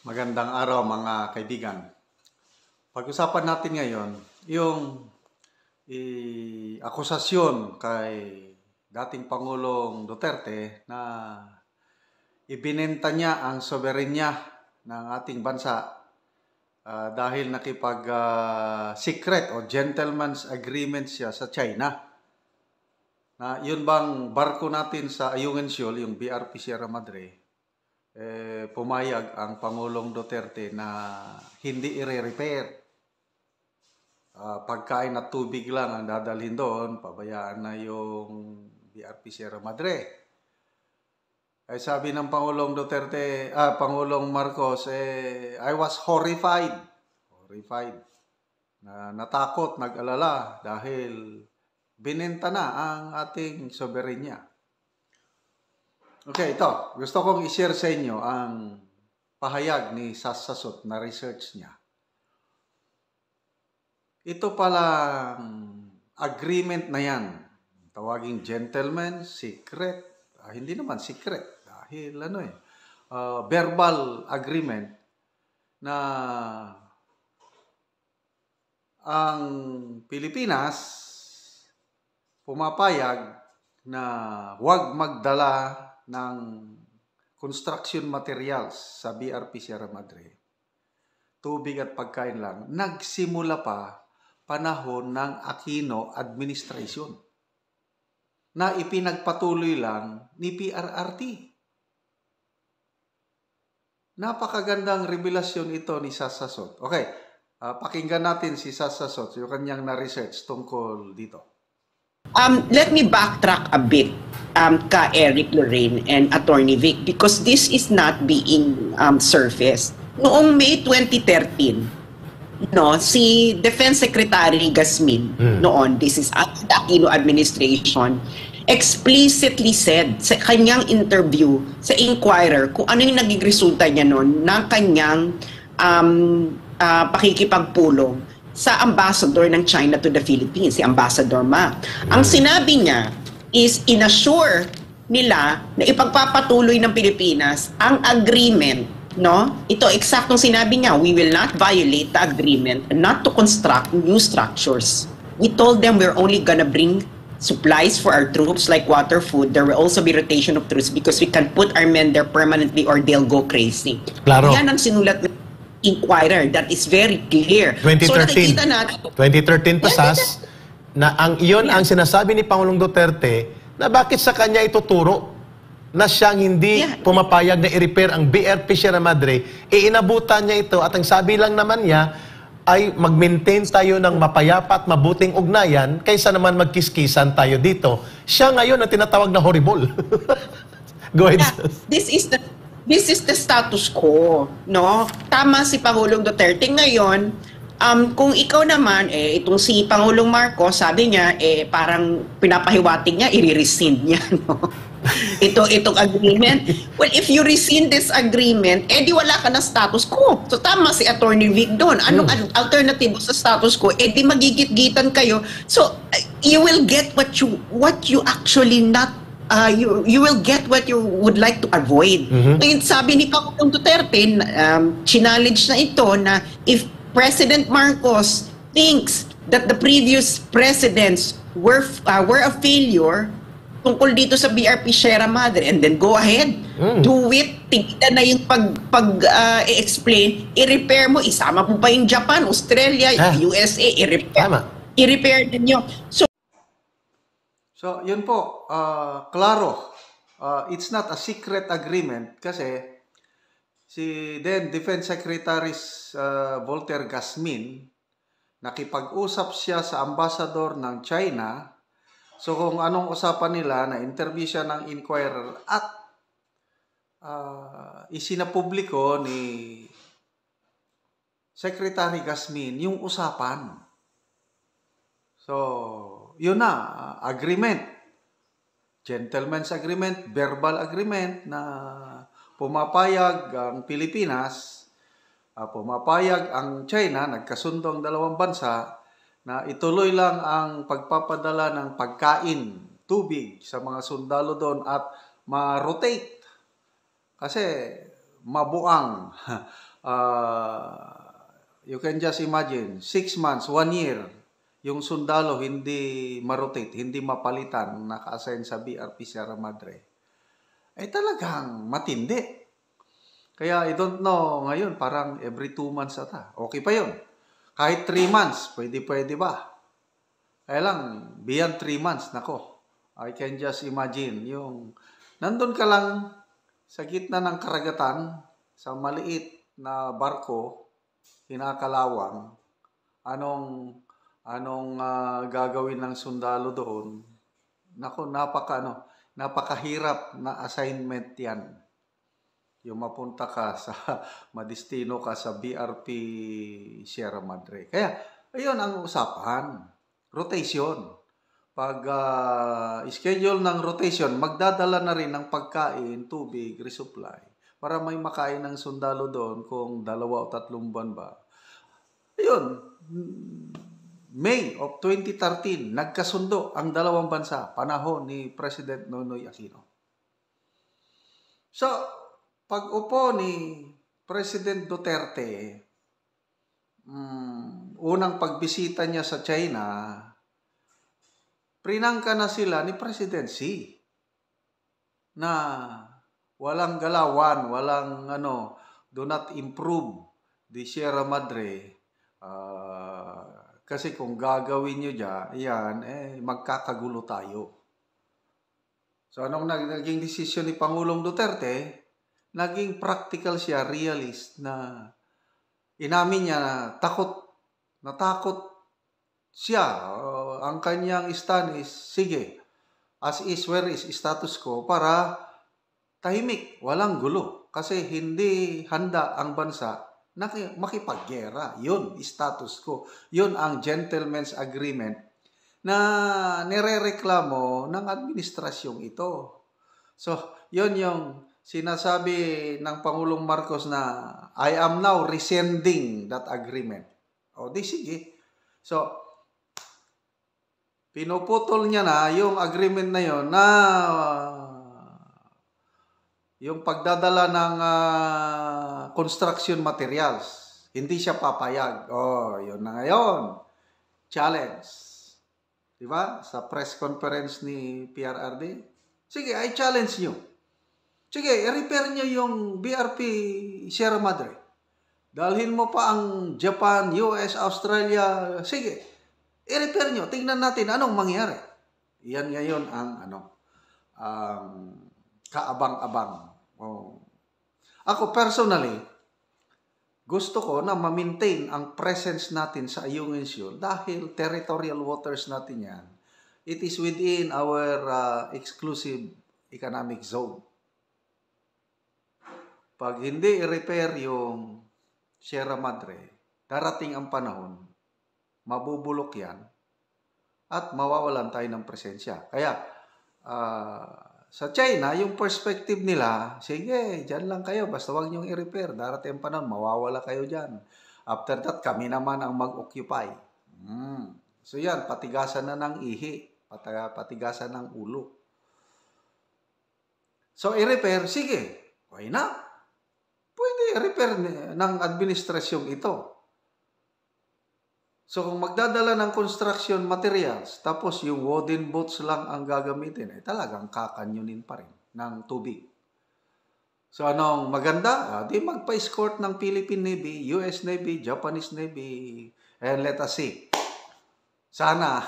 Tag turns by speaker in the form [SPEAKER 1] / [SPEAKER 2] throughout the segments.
[SPEAKER 1] Magandang araw mga kaibigan. Pag-usapan natin ngayon yung akusasyon kay dating Pangulong Duterte na ibinenta niya ang soberenya ng ating bansa dahil nakipag-secret o gentleman's agreement siya sa China. Na yun bang barko natin sa Ayungin Shoal, yung BRP Sierra Madre, pumayag ang Pangulong Duterte na hindi i-repair. Pagkain at tubig lang ang dadalhin doon, pabayaan na yung BRP Sierra Madre. Ay sabi ng Pangulong Pangulong Marcos, I was horrified. Natakot, nag-alala dahil binenta na ang ating soberenya. Okay, ito. Gusto kong i-share sa inyo ang pahayag ni Sassasot na research niya. Ito palang agreement na yan. Tawaging gentleman, secret. Hindi naman secret. Dahil verbal agreement na ang Pilipinas pumapayag na huwag magdala ng construction materials sa BRP Sierra Madre. Tubig at pagkain lang. Nagsimula pa panahon ng Aquino administration na ipinagpatuloy lang ni PRRT. Napakagandang revelasyon ito ni Sassasot. Okay, pakinggan natin si Sassasot, yung kanyang na-research tungkol dito.
[SPEAKER 2] Let me backtrack a bit, ka Eric Lorraine and Attorney Vic, because this is not being surfaced. Noong May 2013, si Defense Secretary Gasmin, this is the Aquino administration, explicitly said sa kanyang interview sa Inquirer kung ano yung naging resulta niya noon ng kanyang pakikipagpulong sa ambassador ng China to the Philippines, si Ambassador Ma. Ang sinabi niya is inassure nila na ipagpapatuloy ng Pilipinas ang agreement, Ito eksaktong sinabi niya, we will not violate the agreement not to construct new structures. We told them we're only gonna bring supplies for our troops like water, food. There will also be rotation of troops because we can put our men there permanently or they'll go crazy.
[SPEAKER 3] Claro.
[SPEAKER 2] Yan ang sinulat ng Inquirer. That is very clear.
[SPEAKER 3] 2013.
[SPEAKER 2] So nakikita natin,
[SPEAKER 3] 2013 pasas na ang sinasabi ni Pangulong Duterte na bakit sa kanya ituturo na siyang hindi pumapayag na i-repair ang BRP Sierra Madre, inabutan niya ito at ang sabi lang naman niya ay mag-maintain tayo ng mapayapa at mabuting ugnayan kaysa naman magkiskisan tayo dito. Siya ngayon ang tinatawag na horrible. Go ahead.
[SPEAKER 2] This is the status quo, Tama si Pangulong Duterte ngayon. Kung ikaw naman, itong si Pangulong Marcos, sabi niya, parang pinapahiwatig niya, i-rescind niya, Itong agreement. Well, if you rescind this agreement, di wala ka na status quo. So tama si Attorney Vic doon. Anong alternative sa status quo? Di magigit-gitan kayo. So you will get what you actually not you will get what you would like to avoid. Ngayon, sabi ni Pangulong Duterte, challenge na ito na if President Marcos thinks that the previous presidents were a failure tungkol dito sa BRP Sierra Madre, and then go ahead, do it, tignan na yung pag-explain, i-repair mo, isama mo pa yung Japan, Australia, USA, i-repair ninyo.
[SPEAKER 1] So, yun po, klaro, it's not a secret agreement kasi si then Defense Secretary Volker Gasmin, nakipag-usap siya sa ambassador ng China. So, kung anong usapan nila, na-interview siya ng Inquirer at isinapubliko ni Secretary Gasmin yung usapan. So, yun na, agreement. Gentleman's agreement, verbal agreement na pumapayag ang Pilipinas, pumapayag ang China, nagkasundo ang dalawang bansa na ituloy lang ang pagpapadala ng pagkain, tubig sa mga sundalo doon at ma-rotate. Kasi mabuang. You can just imagine, 6 months, 1 year, yung sundalo hindi marotate, hindi mapalitan, naka-assign sa BRP Sierra Madre. Ay talagang matindi. Kaya I don't know, ngayon parang every 2 months ata. Okay pa yun. Kahit 3 months, pwede ba? Kaya lang, beyond 3 months, nako. I can just imagine yung nandun ka lang sa gitna ng karagatan, sa maliit na barko, kinakalawang, anong gagawin ng sundalo doon? Nako, napakahirap na assignment yan. Yung mapunta ka sa, madistino ka sa BRP Sierra Madre. Kaya, ayun ang usapan. Rotation. Pag schedule ng rotation, magdadala na rin ng pagkain, tubig, resupply, para may makain ng sundalo doon kung 2 o 3 buwan ba. Ayun, May of 2013, nagkasundo ang dalawang bansa, panahon ni President Noynoy Aquino. So, pag-upo ni President Duterte, unang pagbisita niya sa China, prinangka na sila ni President Xi na walang galawan, walang do not improve the Sierra Madre. Kasi kung gagawin nyo yan, magkakagulo tayo. So anong naging desisyon ni Pangulong Duterte? Naging practical siya, realist, na inamin niya na natakot siya. Ang kanyang stand is, sige, as is, where is, status quo, para tahimik, walang gulo. Kasi hindi handa ang bansa na makipaggera. Yun, status quo. Yun ang gentleman's agreement na nirereklamo ng administrasyong ito. So, yun yung sinasabi ng Pangulong Marcos na I am now rescinding that agreement. O, di sige. So, pinuputol niya na yung agreement na yun na yung pagdadala ng construction materials. Hindi siya papayag. Yun na ngayon. Challenge. Diba? Sa press conference ni PRRD. Sige, I challenge nyo. Sige, i-repair nyo yung BRP Sierra Madre. Dalhin mo pa ang Japan, US, Australia. Sige, i-repair nyo. Tingnan natin anong mangyari. Yan ngayon ang kaabang-abang. Ako personally, gusto ko na ma-maintain ang presence natin sa Ayungin Shoal dahil territorial waters natin yan. It is within our exclusive economic zone. Pag hindi i-repair yung Sierra Madre, darating ang panahon, mabubulok yan at mawawalan tayo ng presensya. Kaya, sa China, yung perspective nila, sige, dyan lang kayo, basta wag niyong i-repair. Darating ang panahon, mawawala kayo dyan. After that, kami naman ang mag-occupy. So yan, patigasan na ng ihi, patigasan ng ulo. So, i-repair, sige, why not? Pwede i-repair ng administrasyong ito. So, kung magdadala ng construction materials, tapos yung wooden boats lang ang gagamitin, talagang kakanyunin pa rin ng tubig. So, anong maganda? Di magpa-escort ng Philippine Navy, US Navy, Japanese Navy, and let us see. Sana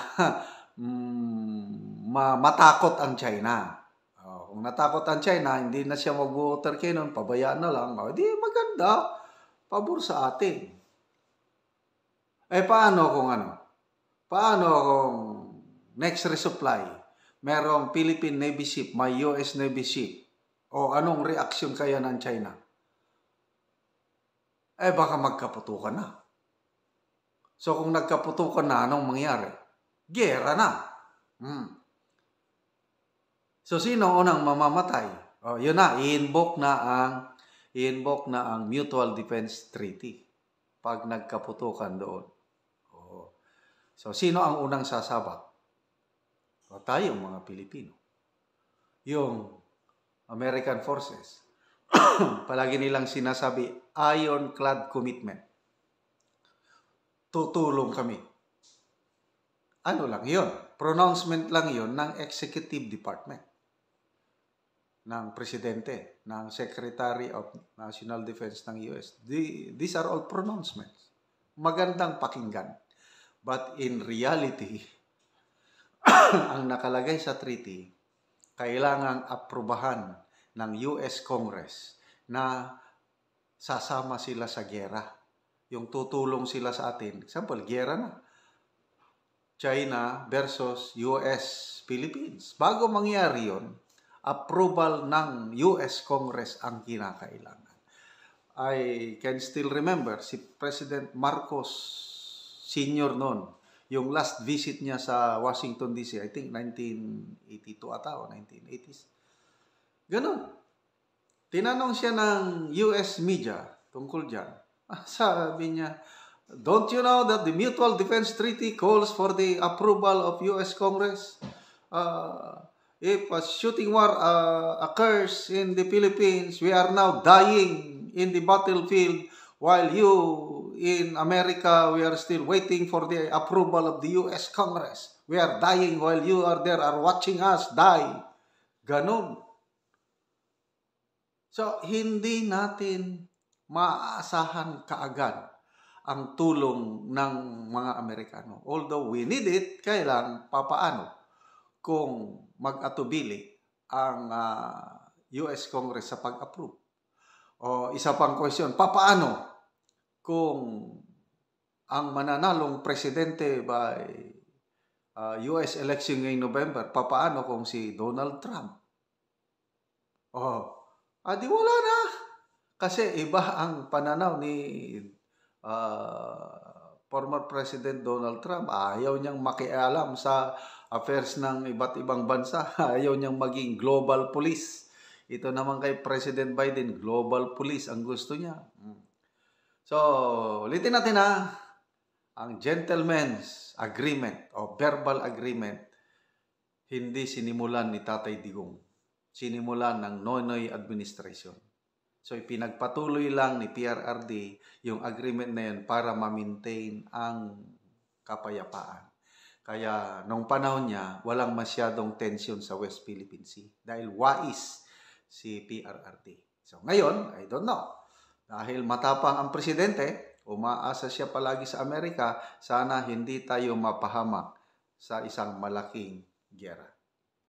[SPEAKER 1] matakot ang China. Kung natakot ang China, hindi na siya mag-water cannon, pabayaan na lang. Di maganda. Pabor sa atin. Paano kung Paano kung next resupply, merong Philippine Navy ship, may US Navy ship? O anong reaksyon kaya ng China? Baka magkaputukan na. So kung nagkaputukan na, anong mangyari? Gera na. So sino unang mamamatay? Yun na, i-invoke na ang Mutual Defense Treaty pag nagkaputukan doon. So, sino ang unang sasabak? Tayong mga Pilipino. Yung American forces. palagi nilang sinasabi, ironclad commitment. Tutulong kami. Ano lang yun? Pronouncement lang yun ng Executive Department, ng Presidente, ng Secretary of National Defense ng US. These are all pronouncements. Magandang pakinggan. But in reality, ang nakalagay sa treaty, kailangang aprubahan ng US Congress na sasama sila sa giyera. Yung tutulong sila sa atin. Example, giyera na. China versus US, Philippines. Bago mangyari yun, approval ng US Congress ang kinakailangan. I can still remember si President Marcos Sr. noon, yung last visit niya sa Washington DC, I think 1982 ata o 1980s. Ganun. Tinanong siya ng US media tungkol dyan. Sabi niya, don't you know that the Mutual Defense Treaty calls for the approval of US Congress? If a shooting war occurs in the Philippines, we are now dying in the battlefield while you in America, we are still waiting for the approval of the US Congress. We are dying while you are there, are watching us die. Ganon. So, hindi natin maaasahan kaagad ang tulong ng mga Amerikano. Although we need it, kailang papaano kung mag-atubili ang US Congress sa pag-approve. O isa pang question, papaano kung ang mananalong presidente by US election ngayong November, papaano kung si Donald Trump? Di wala na. Kasi iba ang pananaw ni former President Donald Trump. Ayaw niyang makialam sa affairs ng iba't ibang bansa. Ayaw niyang maging global police. Ito naman kay President Biden, global police ang gusto niya. So, ulitin natin ang gentleman's agreement o verbal agreement, hindi sinimulan ni Tatay Digong. Sinimulan ng Noynoy administration. So, ipinagpatuloy lang ni PRRD yung agreement na yun para ma-maintain ang kapayapaan. Kaya, nung panahon niya, walang masyadong tension sa West Philippine Sea dahil wais si PRRD. So, ngayon, I don't know. Dahil matapang ang presidente, umaasa siya palagi sa Amerika, sana hindi tayo mapahamak sa isang malaking giyera.